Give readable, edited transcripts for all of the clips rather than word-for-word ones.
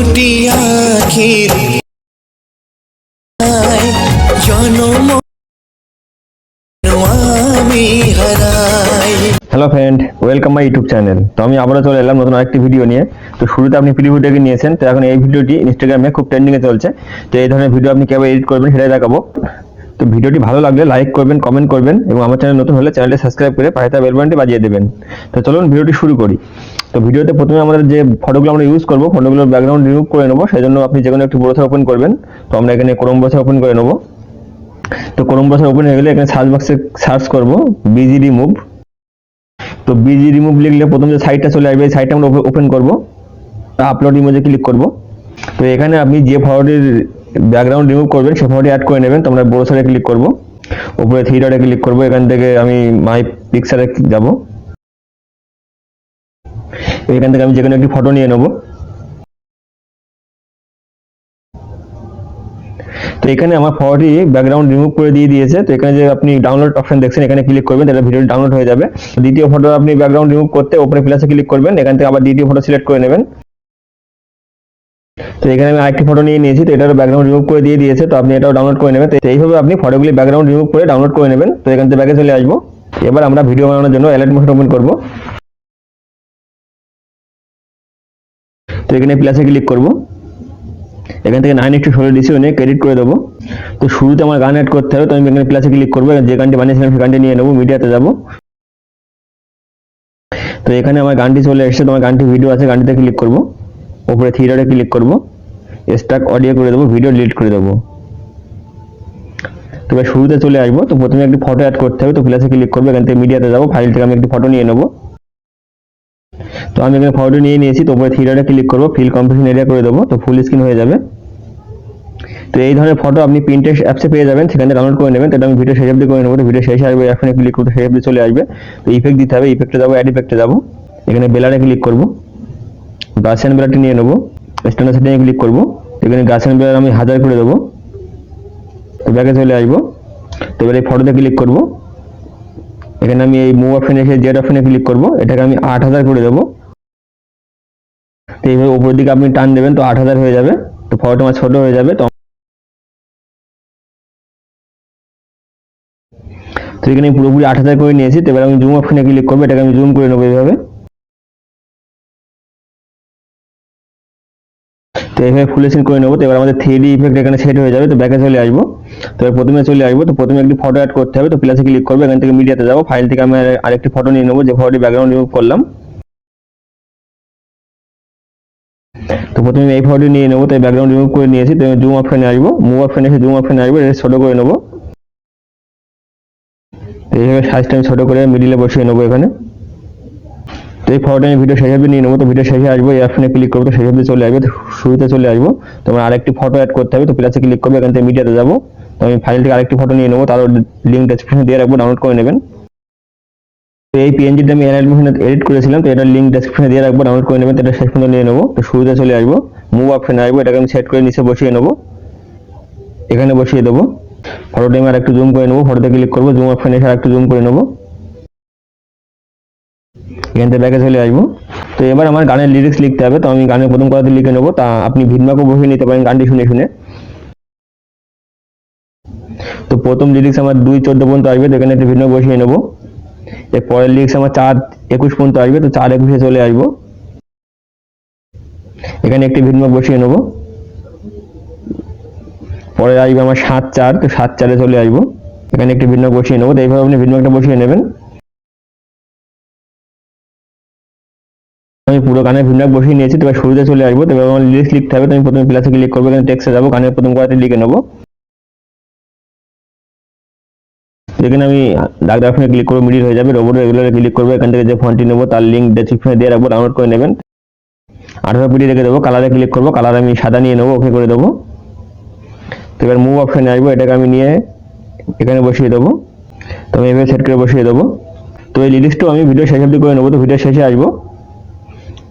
দুটি আখির জনম আমি হারাই। Hello friend, welcome my YouTube channel. তো আমি আবারও চলে এলাম নতুন আরেকটি ভিডিও নিয়ে। তো শুরুতে আপনি প্রিভিউ দেখে নিয়েছেন, তো এখন এই ভিডিওটি ইনস্টাগ্রামে খুব ট্রেন্ডিংয়ে চলছে। তো এই ধরনের ভিডিও আপনি কীভাবে এডিট করবেন সেটাই দেখাবো। তো ভিডিওটি ভালো লাগলে লাইক করবেন, কমেন্ট করবেন এবং আমার চ্যানেল নতুন হলে চ্যানেলটি সাবস্ক্রাইব করে পাশে থাকা বেল বাটনটি বাজিয়ে দেবেন। তো চলুন ভিডিওটি শুরু করি। তো ভিডিওতে প্রথমে আমাদের যে ফটোগুলো আমরা ইউজ করবো, ফটোগুলোর ব্যাকগ্রাউন্ড রিমুভ করে নেবো। সেই জন্য আপনি যে কোনো একটি ব্রাউজার ওপেন করবেন। তো আমরা এখানে ক্রোম ব্রাউজার ওপেন করে নেবো। তো ক্রোম ব্রাউজার ওপেন হয়ে গেলে এখানে সার্চ বক্সে সার্চ করবো বিজি রিমুভ। তো বিজি রিমুভ লিখলে প্রথম যে সাইটটা চলে আসবে, এই সাইটটা আমরা ওপেন করব। আপলোড ইমেজে ক্লিক করব। তো এখানে আপনি যে ফটোটির ব্যাকগ্রাউন্ড রিমুভ করবেন সেই ফটোটি অ্যাড করে নেবেন। তো আমরা ব্রাউজারে ক্লিক করব, উপরে থ্রি ডটে ক্লিক করব। এখান থেকে আমি মাই পিকচারে যাব। এখান থেকে আমি যে কোনো একটি ফটো নিয়ে নেব। তো এখানে আমার ফটোটি ব্যাকগ্রাউন্ড রিমুভ করে দিয়ে দিয়েছে। তো এখানে যে আপনি ডাউনলোড অপশন দেখছেন, এখানে ক্লিক করবেন, তাহলে ভিডিওটি ডাউনলোড হয়ে যাবে। দ্বিতীয় ফটো আপনি ব্যাকগ্রাউন্ড রিমুভ করতে উপরে প্লাসে ক্লিক করবেন। এখান থেকে আবার দ্বিতীয় ফটো সিলেক্ট করে নেবেন। তো এখানে আমি আরেকটি ফটো নিয়ে নিয়েছি। তো এটারও ব্যাকগ্রাউন্ড রিমুভ করে দিয়ে দিয়েছে। তো আপনি এটাও ডাউনলোড করে নেবেন। তো এইভাবে আপনি ফটোগুলি ব্যাকগ্রাউন্ড রিমুভ করে ডাউনলোড করে নেবেন। তো এখান থেকে ব্যাকে চলে আসবো। এবার আমরা ভিডিও বানানোর জন্য অ্যালাইট মোশন ওপেন করব। তো এখানে প্লাসে ক্লিক করব। এখান থেকে 9:16 ডিসিও নিয়ে এডিট করে দেবো। তো শুরুতে আমার গান অ্যাড করতে হবে। তো আমি এখানে প্লাসে ক্লিক করবো। যে গানটি বানিয়েছিলাম সেই গানটি নিয়ে নেবো, মিডিয়াতে যাব। তো এখানে আমার গানটি চলে এসেছে। তো আমার গানটি ভিডিও আছে, গানটিতে ক্লিক করব। উপরে থ্রি ডটে ক্লিক করব, স্টাক অডিও করে দেবো, ভিডিও ডিলিট করে দেবো। তো এবার শুরুতে চলে আসবো। তো প্রথমে একটি ফটো অ্যাড করতে হবে। তো প্লাসে ক্লিক করবো, এখান থেকে মিডিয়াতে যাবো, ফাইল থেকে আমি একটি ফটো নিয়ে নেবো। তো আমি এখানে ফটো নিয়ে নিয়েছি। তো উপরে থ্রি ডটে ক্লিক করবো, ফিল কম্পোজিশন এরিয়া করে দেবো। তো ফুল স্ক্রিন হয়ে যাবে। তো এই ধরনের ফটো আপনি প্রিন্টেক্স অ্যাপসে পেয়ে যাবেন, সেখানে ডাউনলোড করে নেবেন। তো আমি ভিডিও শেষ অবধি করে নেবো। তো ভিডিও শেষে আসবে, এখানে ক্লিক করতে শেষ অবধি চলে আসবে। তো ইফেক্ট দিতে হবে, ইফেক্টে যাবো, অ্যাড ইফেক্টে যাবো। এখানে বেলারে ক্লিক করবো, ব্রাশ অ্যান্ড বেলারটি নিয়ে নেবো। স্ট্যান্ডার্ড সেটিংয়ে ক্লিক করবো। এখানে ব্রাশ অ্যান্ড বেলার আমি 1000 করে দেবো। তো ব্যাকে চলে আসবো। তো এবার এই ফটোতে ক্লিক করবো। এখানে আমি এই মুভ অপশনে এসে জেড অপশনে ক্লিক করবো। এটাকে আমি 8000 করে দেবো। তো এইভাবে উপরের দিকে আপনি টান দেবেন, তো 8000 হয়ে যাবে। তো ফটোটা আমার ছোট হয়ে যাবে। তো এখানে পুরোপুরি 8000 করে নিয়েছি। তো এবার আমি জুম অপশনে ক্লিক করবো, এটাকে আমি জুম করে নেবো এইভাবে। তো এইভাবে ফুল স্ক্রিন করে নেবো। তো এবার আমাদের 3D ইফেক্ট এখানে সেট হয়ে যাবে। তো ব্যাকে চলে আসবো। তো এবার প্রথমে চলে আসবো। তো প্রথমে একটি ফটো অ্যাড করতে হবে। তো প্লাসে ক্লিক করবো, এখান থেকে মিডিয়াতে যাবো, ফাইল থেকে আমি আরেকটি ফটো নিয়ে নেবো, যে ফটোটি ব্যাকগ্রাউন্ড রিমুভ করলাম। তো প্রথমে এই ফটোটি নিয়ে নেবো। তো ব্যাকগ্রাউন্ড রিমুভ করে নিয়েছি। তো জুম অপশনে আসবো, মুভ অপশনে এসে জুম অপশনে আসবো, এটা ছোট করে নেবো। তো এইভাবে সাইজটা আমি ছোট করে মিডিলে বসিয়ে নেবো এখানে। তো এই ফটোটা আমি ভিডিও শেষ অবধি নিয়ে নেবো। তো ভিডিও শেষে আসবো, এই অপশনে ক্লিক করবো, তো শেষ অবধি চলে আসবে। তো শুরুতে চলে আসবো। তো আমার আরেকটি ফটো অ্যাড করতে হবে। তো প্লাসে ক্লিক করবো, এখান থেকে মিডিয়াতে যাবো। তো আমি ফাইল থেকে আরেকটি ফটো নিয়ে নেবো, তারও লিঙ্ক ডেসক্রিপশনে দিয়ে রাখবো, ডাউনলোড করে নেবেন। তো এই পিএনজিটা আমি অ্যালাইট মোশনে এডিট করেছিলাম, তো এটার লিঙ্ক ডেসক্রিপশনে দিয়ে রাখবো, ডাউনলোড করে নেবেন। তো এটা শেষ পর্যন্ত নিয়ে নেবো। তো শুরুতে চলে আসবো, মুভ অপশনে আসবো, এটাকে আমি সেট করে নিচে বসিয়ে নেবো, এখানে বসিয়ে দেবো। ফটোটা আমি আর একটু জুম করে নেবো, ফটোতে ক্লিক করবো, জুম অপশনে এসে আর একটু জুম করে নেবো, এখান থেকে ব্যাকে চলে আসবো। তো এবার আমার গানের লিরিক্স লিখতে হবে। তো আমি গানের প্রথম কথাতে লিখে নেবো। তা আপনি ভিডমাকও বসিয়ে নিতে পারেন গানটি শুনে শুনে। তো প্রথম লিরিক্স আমার 2:14 পর্যন্ত আসবে। তো এখানে একটা ভিডমাক বসিয়ে নেবো। এর পরের লিরিক্স আমার 4:21 পর্যন্ত আসবে। তো 4:21 চলে আসবো, এখানে একটি ভিডমাক বসিয়ে নেবো। পরে আসবে আমার 7:4, তো 7:4 চলে আসবো, এখানে একটি ভিডমাক বসিয়ে নেবো। তো এইভাবে আপনি ভিডমাকটা বসিয়ে নেবেন। আমি পুরো গানের ভিডমাক বসিয়ে নিয়েছি। তো এবার শুরুতে চলে আসবো। তো এবার আমার লিরিক্স লিখতে হবে। তো আমি প্রথমে প্লাসে ক্লিক করবো, এখানে টেক্সটে যাবো, গানের প্রথম কথাটি লিখে নেবো। এখানে আমি দাগ অপশনে ক্লিক করবো, মিডিল হয়ে যাবে। রোবট রেগুলারে ক্লিক করবো, এখান থেকে যে ফন্টটি নেবো তার লিঙ্ক ডেসক্রিপশনে দিয়ে রাখবো, ডাউনলোড করে নেবেন। 18 পিডি রেখে দেবো। কালারে ক্লিক করবো, কালার আমি সাদা নিয়ে নেবো, ওকে করে দেবো। তো এবার মুভ অপশনে আসবো, এটাকে আমি নিয়ে এখানে বসিয়ে দেবো। তো আমি এভাবে সেট করে বসিয়ে দেবো। তো এই লিরিক্সটাও আমি ভিডিও শেষ অবধি করে নেবো। তো ভিডিও শেষে আসবো,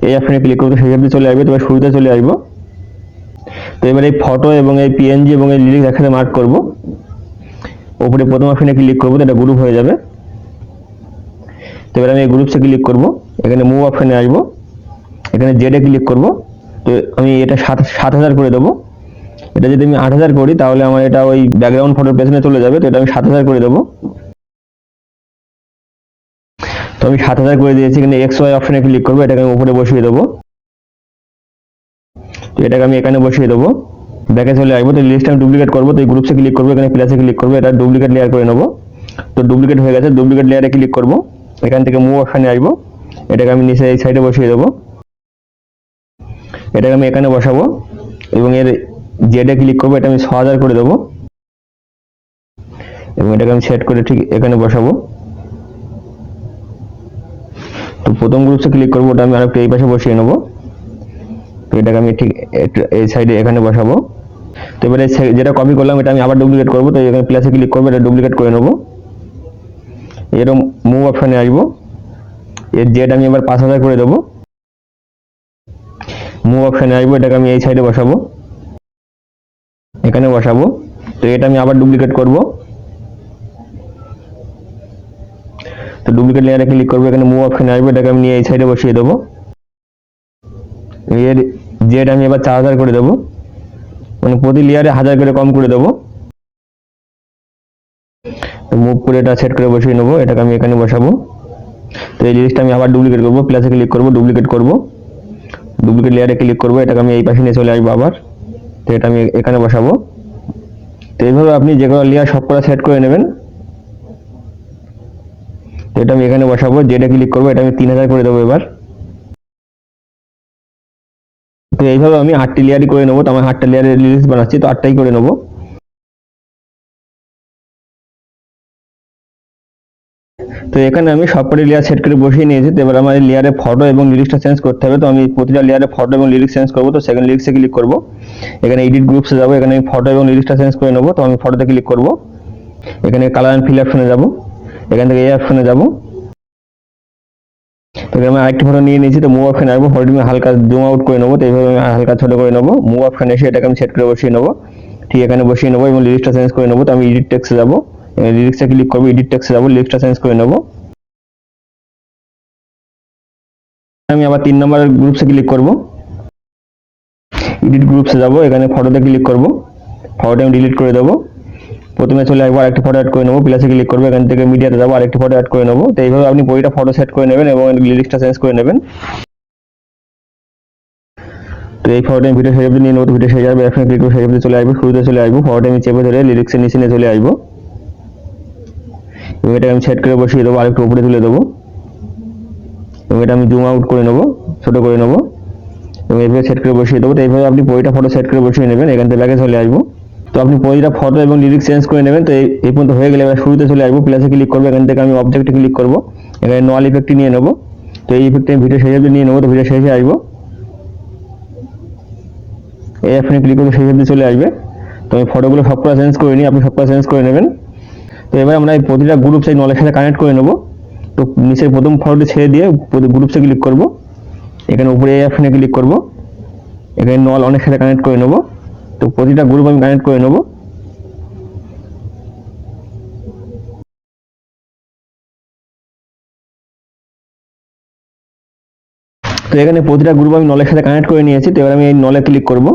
এই অপশনে ক্লিক করবো, শেষ অবধি চলে আসবে। তো এবার শুরুতে চলে আসবো। তো এবার এই ফটো এবং এই পিএনজি এবং এই লিরিক্স একসাথে মার্ক করবো। উপরে প্রথম অপশনে ক্লিক করবো, তো এটা গ্রুপ হয়ে যাবে। তো এবার আমি এই গ্রুপসে ক্লিক করবো, এখানে মুভ অপশনে আসবো, এখানে জেডে ক্লিক করবো, তো আমি এটা 7,000 করে দেবো। এটা যদি আমি 8,000 করি তাহলে আমার এটা ওই ব্যাকগ্রাউন্ড ফটোর পেছনে চলে যাবে, তো এটা আমি 7,000 করে দেবো। তো আমি 7,000 করে দিয়েছি, এখানে এক্স ওয়াই অপশনে ক্লিক করবো, এটাকে আমি উপরে বসিয়ে দেবো। তো এটাকে আমি এখানে বসিয়ে দেবো। ব্যাকে চলে আসবো, তো লিস্টটা আমি ডুপ্লিকেট করবো, তো এই গ্রুপসে ক্লিক করবো, এখানে প্লাসে ক্লিক করবো, এটা ডুপ্লিকেট লেয়ার করে নেবো। তো ডুপ্লিকেট হয়ে গেছে, ডুপ্লিকেট লেয়ারে ক্লিক করবো, এখান থেকে মুভ অপশনে আসবো, এটাকে আমি নিচে এই সাইডে বসিয়ে দেবো। এটাকে আমি এখানে বসাবো এবং এর জেডে ক্লিক করবো, এটা আমি 6,000 করে দেবো এবং এটাকে আমি সেট করে ঠিক এখানে বসাবো। তো প্রথম গ্রুপসে ক্লিক করবো, ওটা আমি আরেকটু এই পাশে বসিয়ে নেবো। তো এটাকে আমি ঠিক এই সাইডে এখানে বসাবো। তো এবারে যেটা কপি করলাম এটা আমি আবার ডুপ্লিকেট করবো, তো এখানে প্লাসে ক্লিক করবো, এটা ডুপ্লিকেট করে নেবো। এরকম মুভ অপশনে আসবো, এর জেড আমি এবার 5,000 করে দেবো। মুভ অপশনে আসবো, এটাকে আমি এই সাইডে বসাবো, এখানে বসাবো। তো এটা আমি আবার ডুপ্লিকেট করবো, তো ডুপ্লিকেট লেয়ারে ক্লিক করবো, এখানে মুভ অপশনে আসবো, এটাকে আমি নিয়ে এই সাইডে বসিয়ে দেবো। এর জেড আমি এবার 4,000 করে দেবো, মানে প্রতি লেয়ারে 1,000 করে কম করে দেবো। তো মুভ করে এটা সেট করে বসিয়ে নেবো, এটাকে আমি এখানে বসাবো। তো এই জিনিসটা আমি আবার ডুপ্লিকেট করবো, প্লাসে ক্লিক করবো, ডুপ্লিকেট করবো, ডুপ্লিকেট লেয়ারে ক্লিক করবো, এটাকে আমি এই পাশে নিয়ে চলে আসবো আবার। তো এটা আমি এখানে বসাবো। তো এইভাবে আপনি যে কোনো লেয়ার সব করা সেট করে নেবেন। তো এটা আমি এখানে বসাবো, জেডে ক্লিক করবো, এটা আমি 3,000 করে দেবো এবার। তো এইভাবে আমি 8টি লেয়ারই করে নেবো, তো আমার 8টা লেয়ারের লিস্ট বানাচ্ছি, তো 8টাই করে নেবো। তো এখানে আমি সবকটি লেয়ার সেট করে বসিয়ে নিয়েছি। তো এবার আমার লেয়ারে ফটো এবং লিরিক্সটা চেঞ্জ করতে হবে, তো আমি প্রতিটা লেয়ারে ফটো এবং লিরিক্স চেঞ্জ করবো। তো সেকেন্ড লিরিক্সে ক্লিক করবো, এখানে এডিট গ্রুপসে যাবো, এখানে আমি ফটো এবং লিরিক্সটা চেঞ্জ করে নেবো। তো আমি ফটোতে ক্লিক করবো, এখানে কালার অ্যান্ড ফিল অপশনে যাবো, এখান থেকে এই অপশনে যাবো। তো আমি আরেকটি ফটো নিয়ে নিয়েছি, তো মুভ অপশনে আসবো, ফটোটি আমি হালকা জুম আউট করে নেবো। তো এইভাবে আমি হালকা ছোট করে নেবো, মুভ অপশনে এসে এটাকে আমি সেট করে বসিয়ে নেবো, ঠিক এখানে বসিয়ে নেবো এবং লিরিক্সটা চেঞ্জ করে নেবো। তো আমি এডিট টেক্সটে যাবো, লিরিক্সে ক্লিক করবো, এডিট টেক্সটে যাবো, লিরিক্সটা চেঞ্জ করে নেবো। আমি আবার 3 নম্বর গ্রুপসে ক্লিক করব, এডিট গ্রুপসে যাব, এখানে ফটোতে ক্লিক করব, ফটোটা আমি ডিলিট করে দেবো। প্রথমে চলে একবার আরেকটি ফটো অ্যাড করে নেবো, প্লাসে ক্লিক করবো, এখান থেকে মিডিয়াতে যাবো, আরেকটি ফটো অ্যাড করে নেবো। তো এইভাবে আপনি বইটা ফটো সেট করে নেবেন এবং লিরিক্সটা চেঞ্জ করে নেবেন। তো এই ফটোটা আমি ভিডিও সেভ নিয়ে নেবো, তো ভিডিও সেভ যাবে, এখানে ক্লিক করে সেভ চলে আসবো, শুরুতে চলে আসবো, ফটোটা আমি চেপে ধরে লিরিক্সের নিচে নিয়ে চলে আসবো এবং এটাকে আমি সেট করে বসিয়ে দেবো, আরেকটু উপরে তুলে দেবো এবং এটা আমি জুম আউট করে নেবো, ছোট করে নেবো এবং এইভাবে সেট করে বসিয়ে দেবো। তো এইভাবে আপনি বইটা ফটো সেট করে বসিয়ে নেবেন, এখান থেকে ব্যাকে চলে আসবো। তো আপনি প্রতিটা ফটো এবং লিরিক্স চেঞ্জ করে নেবেন। তো এই পর্যন্ত হয়ে গেলে এবার শুরুতে চলে আসবো, প্লাসে ক্লিক করবো, এখান থেকে আমি অবজেক্টে ক্লিক করবো, এখানে নল ইফেক্টটি নিয়ে নেবো। তো এই ইফেক্টে আমি ভিডিও শেষে নিয়ে নেবো, তো ভিডিও শেষে আসবো, এই অপশনে ক্লিক করবো, সেই অবধি চলে আসবে। তো আমি ফটোগুলো সবকটা চেঞ্জ করে নিই, আপনি সবকটা চেঞ্জ করে নেবেন। তো এবার আমরা এই প্রতিটা গ্রুপ সেই নলের সাথে কানেক্ট করে নেবো। তো নিচের প্রথম ফটোটি ছেড়ে দিয়ে গ্রুপসে ক্লিক করবো, এখানে উপরে এই অপশনে ক্লিক করবো, এখানে নল অনেক সাথে কানেক্ট করে নেবো। তো প্রতিটা গ্রুপ আমি কানেক্ট করে নেবো। তো এখানে প্রতিটা গ্রুপ আমি নলের সাথে কানেক্ট করে নিয়েছি। তো এবার আমি এই নলে ক্লিক করব,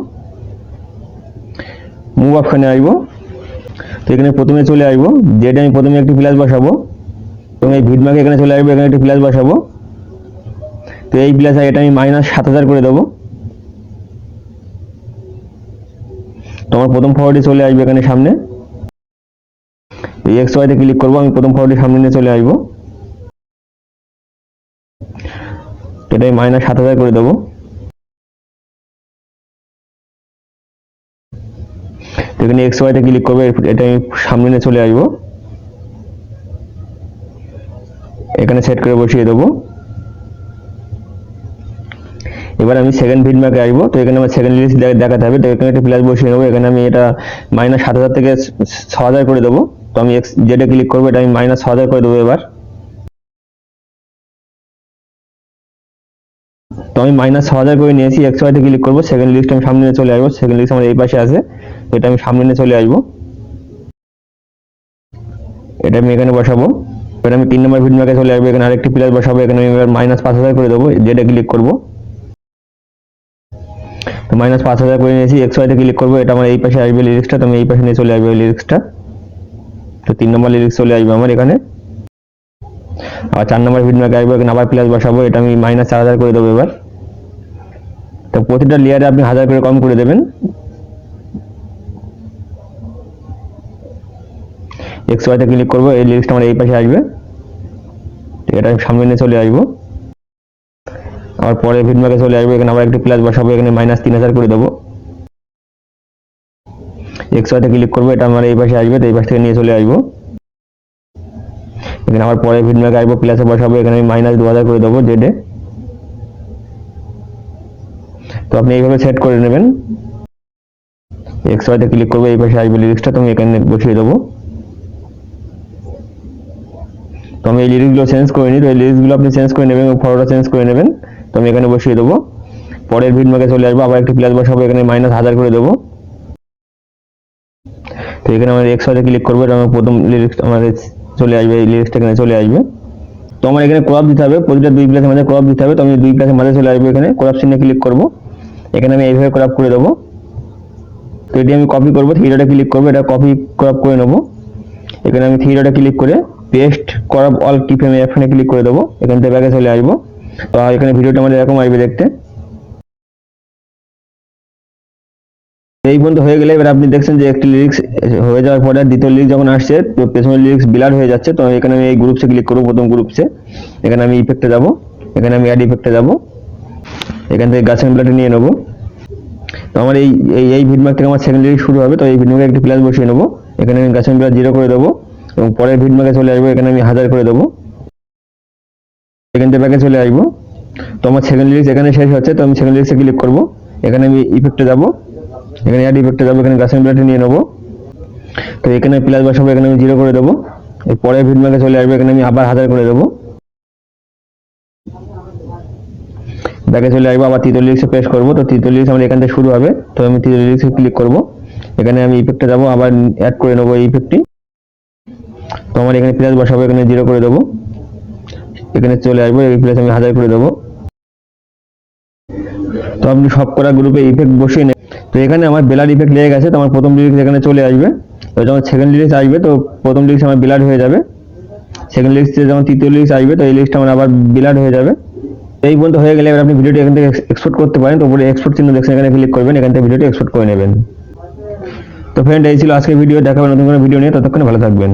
মুভ অপশনে আসবো। তো এখানে প্রথমে চলে আসবো, যেটা আমি প্রথমে একটি প্লাস বসাবো এবং এই ভিডমার্কে এখানে চলে আসবো, এখানে একটি প্লাস বসাবো। তো এই প্লাস এটা আমি -7,000 করে দেবো। তো আমার প্রথম ফটোটি চলে আসবে এখানে সামনে, এই এক্স ওয়াইতে ক্লিক করবো, আমি প্রথম ফটোটি সামনে নিয়ে চলে আসবো, এটা আমি -7,000 করে দেবো। এখানে এক্স ওয়াইতে ক্লিক করবো, এটা আমি সামনে নিয়ে চলে আসবো, এখানে সেট করে বসিয়ে দেবো। এবার আমি সেকেন্ড ভিডমার্কে আসবো। তো এখানে আমার সেকেন্ড লিস্ট দেখাতে হবে, তো এখানে একটা প্লাস বসিয়ে নেবো, এখানে আমি এটা -7,000 থেকে 6,000 করে দেবো। তো আমি এক্স জেডে ক্লিক করবো, এটা আমি -6,000 করে দেবো এবার। তো আমি -6,000 করে নিয়েছি, এক্স ওয়াইতে ক্লিক করবো, সেকেন্ড লিস্ট আমি সামনে নিয়ে চলে আসবো, সেকেন্ড লিস্ট আমার এই পাশে আছে, তো এটা আমি সামনে নিয়ে চলে আসবো, এটা আমি এখানে বসাবো। এবার আমি 3 নম্বর ভিডমার্কে চলে আসবো, এখানে আরেকটি প্লাস বসাবো, এখানে আমি এবার -5,000 করে দেবো, জেডে ক্লিক করবো। তো -5000 করে নিয়েছি। এক্স ওয়াইতে ক্লিক করবো, এটা আমার এই পাশে আসবে লিরিক্সটা, তো আমি এই পাশে নিয়ে চলে আসবে ওই লিরিক্সটা। তো 3 নম্বর লিরিক্স চলে আসবে আমার এখানে। আর 4 নম্বর ফিডব্যাক আসবে, এখানে আবার প্লাস বসাবো, এটা আমি -4000 করে দেবো এবার। তো প্রতিটা লেয়ারে আপনি 1000 করে কম করে দেবেন। এক্স ওয়াইতে ক্লিক করবো, এই লিরিক্সটা আমার এই পাশে আসবে, এটা আমি সামনে নিয়ে চলে আসবো। আবার পরে ফিডব্যাকে চলে আসবে, এখানে আবার একটি প্লাস বসাবো, এখানে -3000 করে দেবো। এক্স ওয়াইতে ক্লিক করবো, এটা আমার এই পাশে আসবে, তো এই পাশ থেকে নিয়ে চলে আসবো। এখানে আবার পরে ফিডব্যাকে আসবো, প্লাসে বসাবো, এখানে আমি -2000 করে দেবো জেডে। তো আপনি এইভাবে সেট করে নেবেন। এক্স ওয়াইতে ক্লিক করবো, এই পাশে আসবে লিরিক্সটা, তো আমি এখানে বসিয়ে দেবো। তো আমি এই লিরিক্সগুলো চেঞ্জ করে নিই, তো এই লিরিক্সগুলো আপনি চেঞ্জ করে নেবেন এবং ফটোটা চেঞ্জ করে নেবেন। তো আমি এখানে বসিয়ে দেবো। পরের ফিডব্যাকে চলে আসবো, আবার একটি প্লাস বসাবো, এখানে -1000 করে দেবো। তো এখানে আমার এক্স ওয়াইতে ক্লিক করবো, এটা আমার প্রথম লিরিক্স আমাদের চলে আসবে, এই লিরিক্সটা এখানে চলে আসবে। তো আমার এখানে ক্রপ দিতে হবে, প্রতিটা 2 প্লাসের মাঝে ক্রপ দিতে হবে, তো আমি 2 প্লাসের মাঝে চলে আসবো, এখানে ক্রপ চিহ্নে ক্লিক করবো, এখানে আমি এইভাবে ক্রপ করে দেবো। তো এটি আমি কপি করবো, 3 ডটে ক্লিক করবো, এটা কপি ক্রপ করে নেবো। এখানে আমি 3 ডটে ক্লিক করে পেস্ট ক্রপ অল কি ফ্রেম এখানে ক্লিক করে দেবো, এখান থেকে ব্যাকে চলে আসবো। তো এখানে ভিডিওটা আমাদের এরকম আসবে দেখতে। এই পর্যন্ত হয়ে গেলে এবার আপনি দেখছেন যে একটি লিরিক্স হয়ে যাওয়ার পরে দ্বিতীয় লিরিক্স যখন আসছে, তো পেছনের লিরিক্স ব্লার হয়ে যাচ্ছে। তো এখানে আমি এই গ্রুপসে ক্লিক করবো, প্রথম গ্রুপসে, এখানে আমি ইফেক্টে যাব, এখানে আমি অ্যাড ইফেক্টে যাব, এখান থেকে গাছের ব্লাডে নিয়ে নেবো। তো আমার এই ফিডব্যাক থেকে আমার সেকেন্ড লিরিক্স শুরু হবে, তো এই ফিডব্যাকে একটি প্লাস বসিয়ে নেবো, এখানে আমি গাছের ব্লাড 0 করে দেবো এবং পরের ফিডব্যাকে চলে আসবো, এখানে আমি 1000 করে দেবো, এখান থেকে ব্যাকে চলে আসবো। তো আমার সেকেন্ড লিরিক্স এখানে শেষ হচ্ছে, তো আমি সেকেন্ড লিরিক্সে ক্লিক করবো, এখানে আমি ইফেক্টে যাব, এখানে অ্যাড ইফেক্টে যাবো, এখানে গাছের ব্লাডে নিয়ে নেবো। তো এখানে প্লাস বসাবো, এখানে আমি 0 করে দেবো, এর পরের ফিডব্যাকে চলে আসবে, এখানে আমি আবার 1000 করে দেবো, ব্যাকে চলে আসবো, আবার তৃতীয় লিরিক্সে পেস্ট করবো। তো তৃতীয় লিরিক্স আমার এখান থেকে শুরু হবে, তো আমি তৃতীয় লিরিক্সে ক্লিক করবো, এখানে আমি ইফেক্টে যাবো, আবার অ্যাড করে নেবো এই ইফেক্টটি। তো আমার এখানে প্লাস বসাবো, এখানে 0 করে দেবো, এখানে চলে আসবো, এই প্লাস আমি 1000 করে দেবো। তো আপনি সব করা গ্রুপে ইফেক্ট বসিয়ে নেন। তো এখানে আমার ব্লার ইফেক্ট লেগে গেছে, তো আমার প্রথম লিরিক্স এখানে চলে আসবে। তো যখন সেকেন্ড লিরিক্স আসবে, তো প্রথম লিরিক্স আমার ব্লার হয়ে যাবে, সেকেন্ড লিরিক্সে যখন তৃতীয় লিরিক্স আসবে, তো এই লিরিক্সটা আমার আবার ব্লার হয়ে যাবে। এই পর্যন্ত হয়ে গেলে এবার আপনি ভিডিওটি এখান থেকে এক্সপোর্ট করতে পারেন। তো উপরে এক্সপোর্ট চিহ্ন দেখছেন, এখানে ক্লিক করবেন, এখান থেকে ভিডিওটি এক্সপোর্ট করে নেবেন। তো ফ্রেন্ড, এই ছিল আজকের ভিডিও, দেখা হবে নতুন কোনো ভিডিও নিয়ে, ততক্ষণে ভালো থাকবেন।